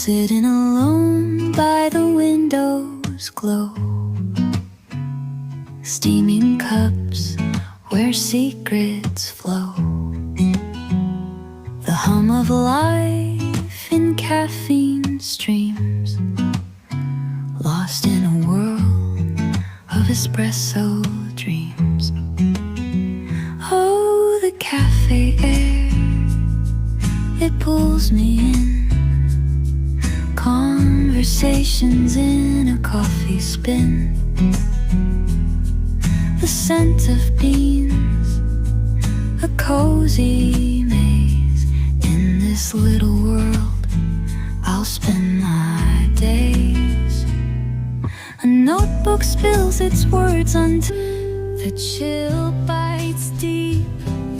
Sitting alone by the window's glow, steaming cups where secrets flow, the hum of life in caffeine streams, lost in a world of espresso dreams. Oh, the cafe air, it pulls me in. Conversations in a coffee spin, the scent of beans, a cozy maze. In this little world I'll spend my days. A notebook spills its words onto the chill bites deep,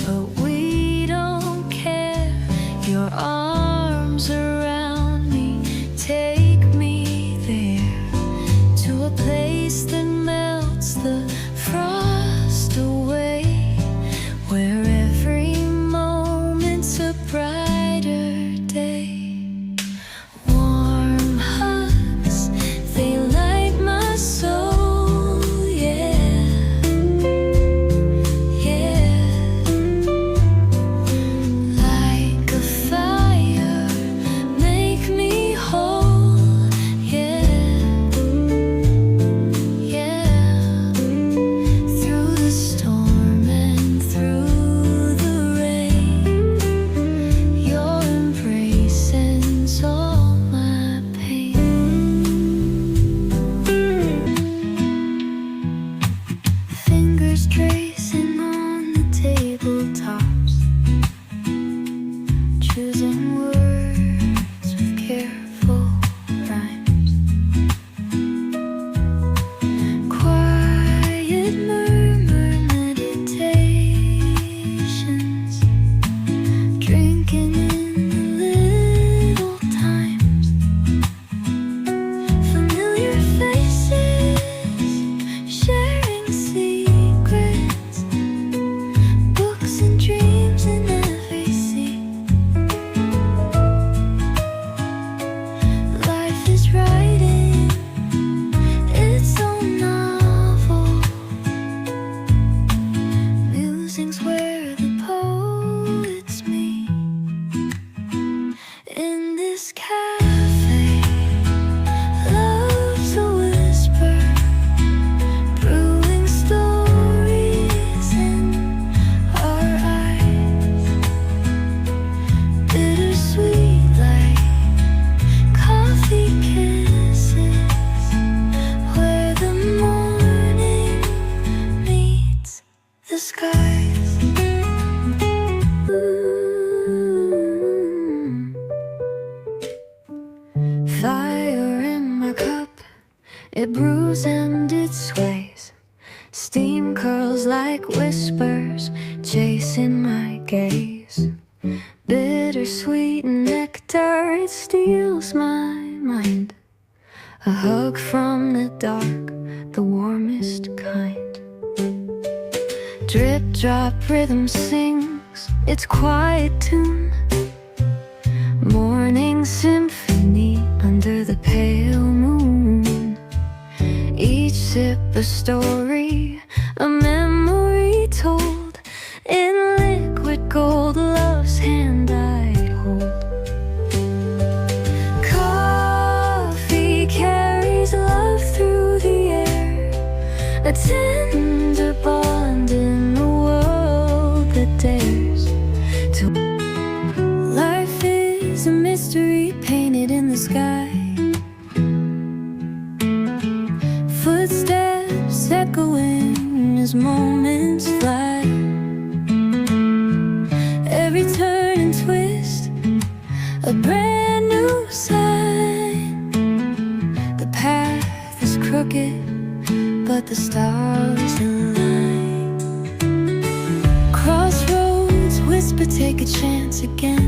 but we don't care. Your arms around me take me there, to a place that melts the frost away, where every moment's a brighter day. Warm hugs, they light my soul, yeah, yeah. Like a fire, make me whole, yeah, yeah. Through the storm and through the rain, your embrace ends all my pain. Fingers tracing on the tabletops, choosing words with careful rhymes. Quiet murmur meditations, drinking in the little times. Familiar faces, sharing secrets, books and dreams in every seat. Life is writing its own novel, musings where the poets meet. In this cafe, love's a whisper, brewing stories in our eyes. Bittersweet like coffee kisses, where the morning meets the skies. Fire in my cup, it brews and it sways. Steam curls like whispers, chasing my gaze. Bittersweet nectar, it steals my mind. A hug from the dark, the warmest kind. Drip drop rhythm sings its quiet tune, morning symphony under the pale moon. Each sip a story, a memory told in liquid gold, love's hand I'd hold. Coffee carries love through the air, a tender bond in a world that dares to. Life is a mystery painted in the sky, footsteps echoing as moments fly. Every turn and twist, a brand new sign. The path is crooked, but the stars align. Crossroads whisper, take a chance again.